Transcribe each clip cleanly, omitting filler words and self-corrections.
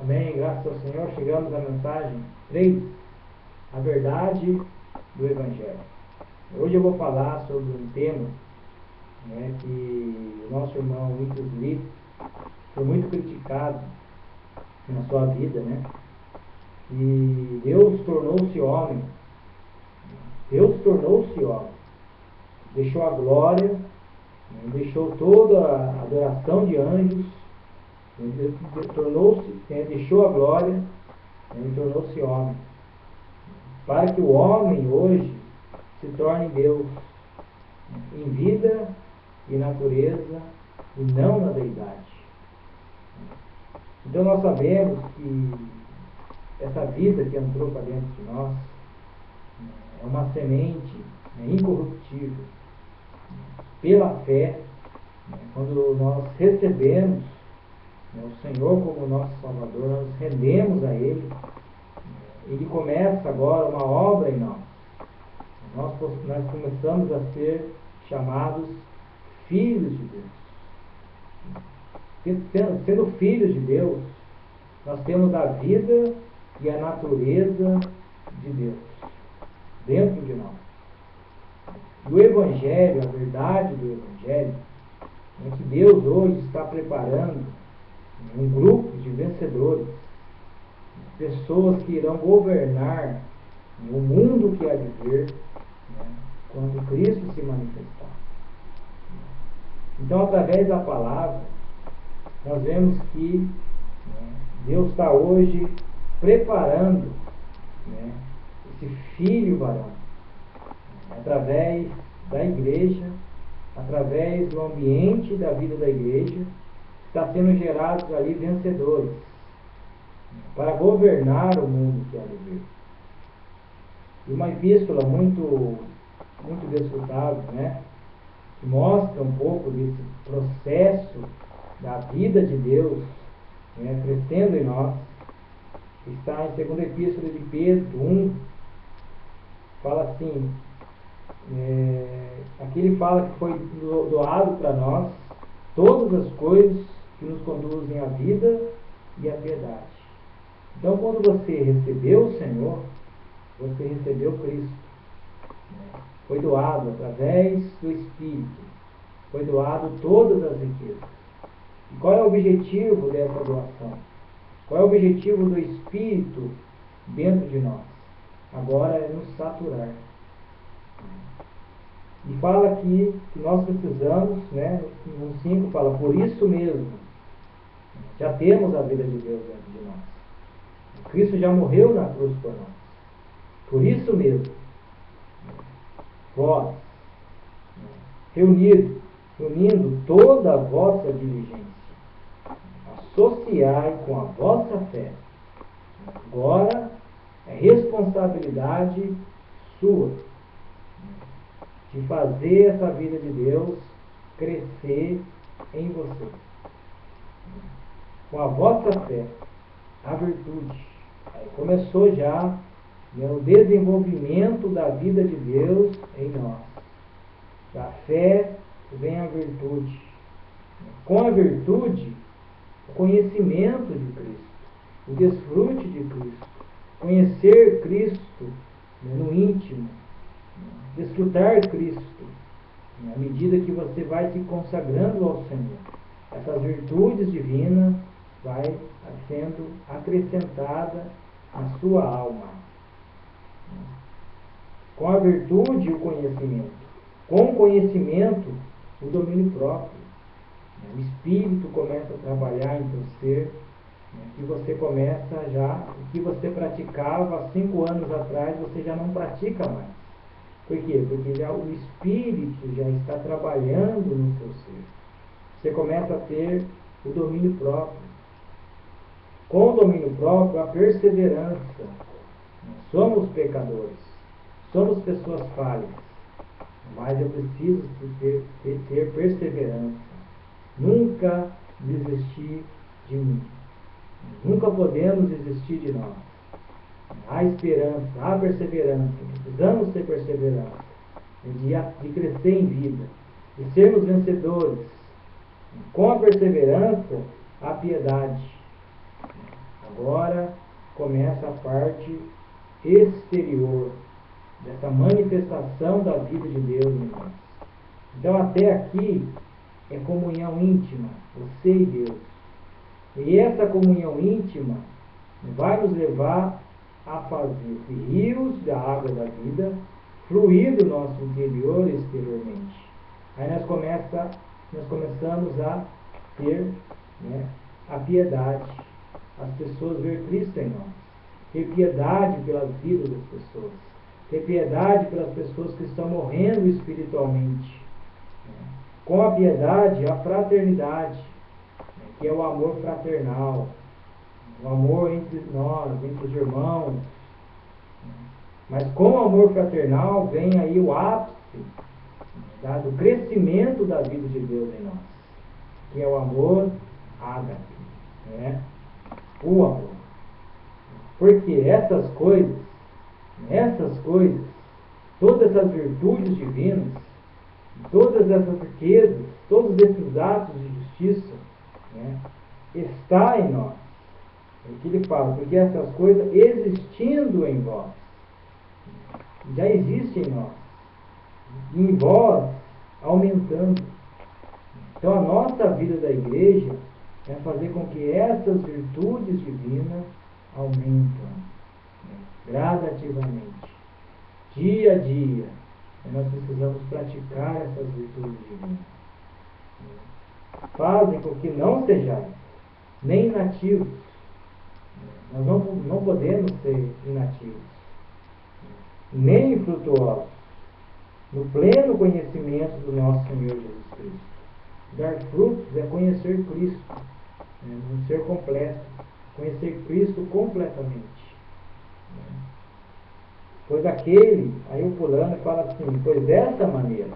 Amém, graças ao Senhor. Chegamos à mensagem 3, a verdade do Evangelho. Hoje eu vou falar sobre um tema que o nosso irmão Wilton Smith foi muito criticado na sua vida, E Deus tornou-se homem. Deus tornou-se homem. Deixou a glória, deixou toda a adoração de anjos, deixou a glória e tornou-se homem. Para que o homem hoje se torne Deus em vida e natureza e não na deidade. Então nós sabemos que essa vida que entrou para dentro de nós é uma semente incorruptível. Pela fé, quando nós recebemos o Senhor como nosso Salvador, nós nos rendemos a Ele, Ele começa agora uma obra em nós. Nós começamos a ser chamados filhos de Deus. Sendo filhos de Deus, nós temos a vida e a natureza de Deus dentro de nós. E o Evangelho, a verdade do Evangelho, é que Deus hoje está preparando um grupo de vencedores, pessoas que irão governar o mundo que há de vir quando Cristo se manifestar. Então, através da palavra, nós vemos que Deus está hoje preparando esse filho varão, através da igreja, através do ambiente da vida da igreja, está sendo gerados ali vencedores para governar o mundo que há de vir. E uma epístola muito desfrutável, que mostra um pouco desse processo da vida de Deus crescendo em nós, está em 2ª Epístola de Pedro 1, fala assim, aqui ele fala que foi doado para nós todas as coisas que nos conduzem à vida e à piedade. Então, quando você recebeu o Senhor, você recebeu Cristo. Foi doado através do Espírito. Foi doado todas as riquezas. E qual é o objetivo dessa doação? Qual é o objetivo do Espírito dentro de nós? Agora é nos saturar. E fala aqui que nós precisamos, no 5 fala, por isso mesmo, já temos a vida de Deus dentro de nós. Cristo já morreu na cruz por nós. Por isso mesmo, vós, reunindo toda a vossa diligência, associai com a vossa fé. Agora é responsabilidade sua de fazer essa vida de Deus crescer em você. Com a vossa fé, a virtude. Aí começou já o desenvolvimento da vida de Deus em nós. Da fé vem a virtude. Com a virtude, o conhecimento de Cristo, o desfrute de Cristo, conhecer Cristo no íntimo, desfrutar Cristo, à medida que você vai se consagrando ao Senhor. Essas virtudes divinas vai sendo acrescentada à sua alma. Com a virtude, o conhecimento. Com o conhecimento, o domínio próprio. O Espírito começa a trabalhar em seu ser, que você começa já, o que você praticava há 5 anos atrás, você já não pratica mais. Por quê? Porque já o Espírito já está trabalhando no seu ser. Você começa a ter o domínio próprio. Com o domínio próprio, a perseverança. Somos pecadores. Somos pessoas falhas. Mas eu preciso ter perseverança. Nunca desistir de mim. Nunca podemos desistir de nós. Há esperança, há perseverança. Precisamos ter perseverança de crescer em vida, de sermos vencedores. Com a perseverança, a piedade. Agora começa a parte exterior dessa manifestação da vida de Deus em nós. Então até aqui é comunhão íntima, você e Deus. E essa comunhão íntima vai nos levar a fazer rios da água da vida fluir do nosso interior exteriormente. Aí nós começamos a ter, né, a piedade, as pessoas ver Cristo em nós, ter piedade pelas vidas das pessoas, ter piedade pelas pessoas que estão morrendo espiritualmente. Com a piedade, a fraternidade, que é o amor fraternal, o amor entre nós, entre os irmãos. Mas com o amor fraternal vem aí o ápice do crescimento da vida de Deus em nós, que é o amor ágape, né? O amor. Porque essas coisas, todas essas virtudes divinas, todas essas riquezas, todos esses atos de justiça, né, está em nós. É o que ele fala, porque essas coisas existindo em vós, já existem em nós, e em vós aumentando. Então a nossa vida da igreja é fazer com que essas virtudes divinas aumentem, né, gradativamente, dia a dia. Nós precisamos praticar essas virtudes divinas. Fazem com que não sejais nem inativos. Nós não podemos ser inativos, nem infrutuosos, no pleno conhecimento do nosso Senhor Jesus Cristo. Dar frutos é conhecer Cristo, no ser completo, conhecer Cristo completamente. Pois aquele, aí o fulano fala assim, pois dessa maneira,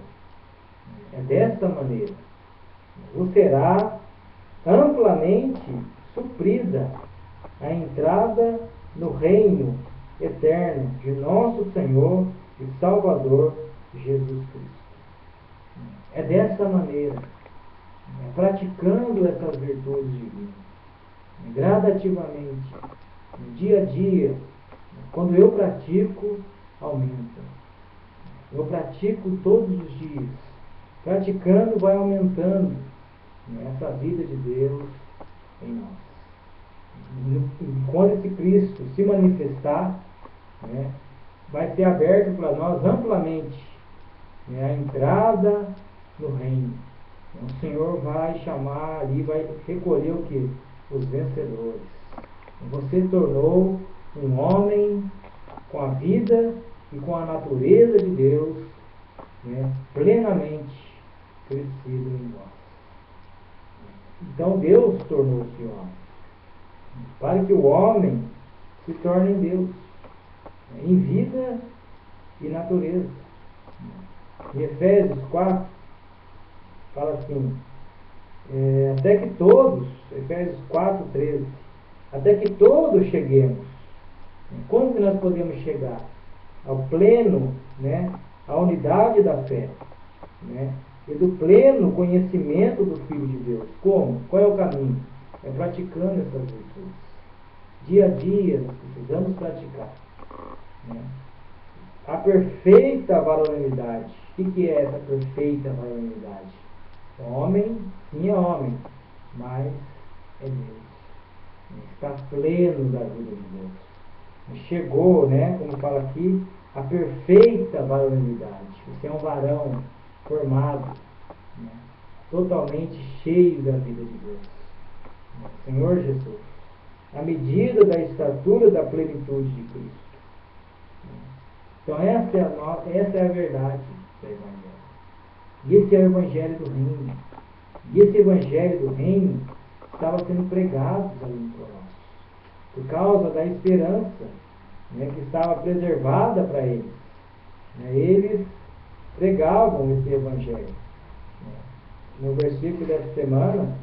vos será amplamente suprida a entrada no reino eterno de nosso Senhor e Salvador Jesus Cristo. É dessa maneira, praticando essas virtudes divinas, gradativamente, no dia a dia. Quando eu pratico, aumenta. Eu pratico todos os dias. Praticando, vai aumentando essa vida de Deus em nós. Quando esse Cristo se manifestar, né, vai ser aberto para nós amplamente, né, a entrada no reino. O Senhor vai chamar ali, vai recolher o quê? Os vencedores. Você tornou um homem com a vida e com a natureza de Deus, né, plenamente crescido em nós. Então Deus tornou-se homem, para que o homem se torne em Deus, em vida e natureza. Em Efésios 4, fala assim, até que todos, Efésios 4, 13, até que todos cheguemos. Como que nós podemos chegar ao pleno, né, à unidade da fé, né, e do pleno conhecimento do Filho de Deus? Como? Qual é o caminho? É praticando essas virtudes. Dia a dia nós precisamos praticar, né? A perfeita varonilidade. O que é essa perfeita varonilidade? Homem, sim, é homem, mas é Deus. Está pleno da vida de Deus. Chegou, né, como fala aqui, a perfeita varonilidade. Você é um varão formado, né, totalmente cheio da vida de Deus. Senhor Jesus, à medida da estatura da plenitude de Cristo. Então essa é a verdade do Evangelho. E esse é o Evangelho do Reino. E esse Evangelho do Reino estava sendo pregado ali por nós, por causa da esperança, né, que estava preservada para eles. Eles pregavam esse Evangelho. No versículo dessa semana,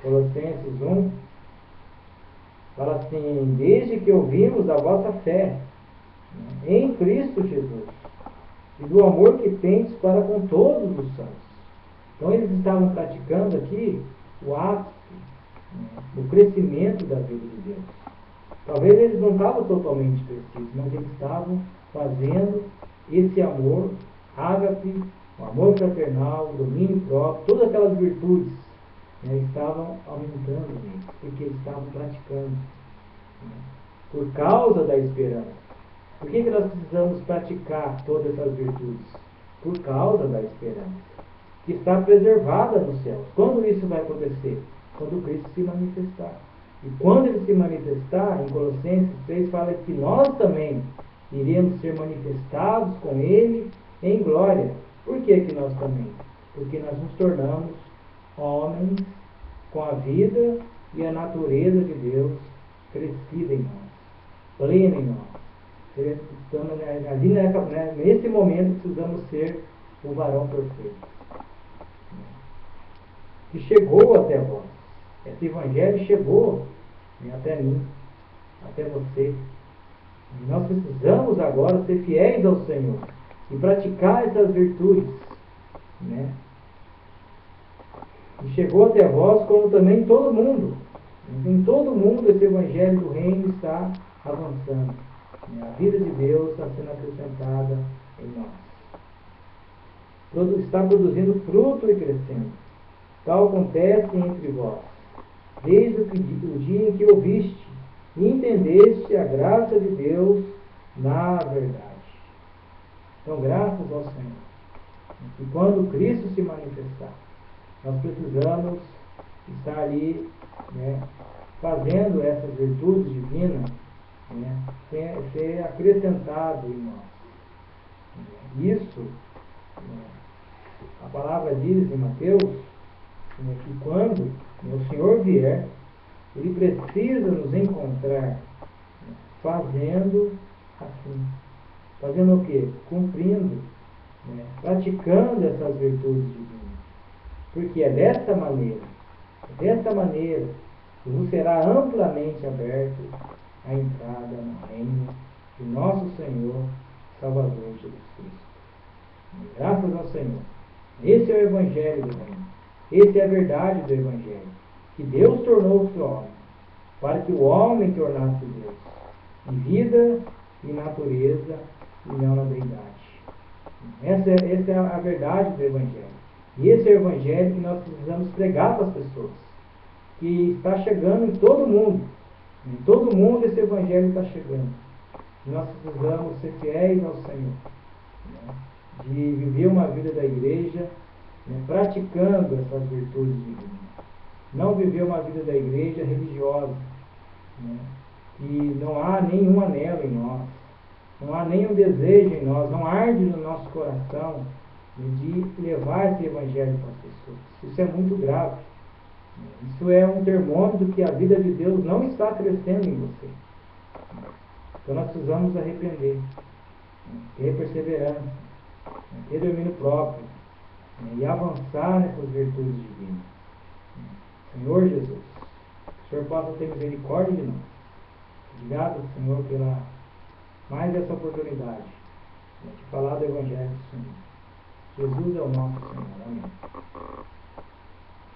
Colossenses 1, fala assim, desde que ouvimos a vossa fé, né, em Cristo Jesus, e do amor que tens para com todos os santos. Então eles estavam praticando aqui o ápice, no crescimento da vida de Deus. Talvez eles não estavam totalmente precisos, mas eles estavam fazendo esse amor, ágape, o amor fraternal, o domínio próprio, todas aquelas virtudes, estavam aumentando neles, porque eles estavam praticando. Por causa da esperança. Por que nós precisamos praticar todas essas virtudes? Por causa da esperança, que está preservada nos céus. Quando isso vai acontecer? Quando Cristo se manifestar. E quando ele se manifestar, em Colossenses 3 fala que nós também iremos ser manifestados com ele em glória. Por que nós também? Porque nós nos tornamos homens com a vida e a natureza de Deus crescida em nós, plena em nós. Então, nesse momento precisamos ser o varão perfeito, que chegou até vós. Esse evangelho chegou até mim, até você. E nós precisamos agora ser fiéis ao Senhor e praticar essas virtudes, E chegou até vós, como também todo mundo. Em todo mundo esse evangelho do reino está avançando. A vida de Deus está sendo acrescentada em nós. Está produzindo fruto e crescendo. Tal acontece entre vós, desde o dia em que ouviste e entendeste a graça de Deus na verdade. Então, graças ao Senhor. E quando Cristo se manifestar, nós precisamos estar ali, fazendo essas virtudes divinas, ser acrescentado em nós. Isso, a palavra diz em Mateus, que quando o Senhor vier, ele precisa nos encontrar fazendo assim. Fazendo o quê? Cumprindo, praticando essas virtudes divinas. Porque é dessa maneira que nos será amplamente aberto a entrada no reino de nosso Senhor Salvador Jesus Cristo. Graças ao Senhor. Esse é o Evangelho do reino. Essa é a verdade do Evangelho. Que Deus tornou-se homem, para que o homem tornasse Deus, em vida e natureza, e não na deidade. Essa é a verdade do Evangelho. E esse é o Evangelho que nós precisamos pregar para as pessoas, que está chegando em todo mundo. Em todo mundo esse Evangelho está chegando. E nós precisamos ser fiéis ao Senhor, de viver uma vida da igreja, praticando essas virtudes divinas. Não viver uma vida da igreja religiosa, que não há nenhum anelo em nós, não há nenhum desejo em nós, não arde no nosso coração de levar esse Evangelho para as pessoas. Isso é muito grave. Isso é um termômetro que a vida de Deus não está crescendo em você. Então nós precisamos arrepender, ter perseverança, ter domínio próprio, e avançar nessas virtudes divinas. Senhor Jesus, que o Senhor possa ter misericórdia de nós. Obrigado, Senhor, pela mais essa oportunidade de falar do Evangelho do Senhor. Jesus é o nosso Senhor. Amém.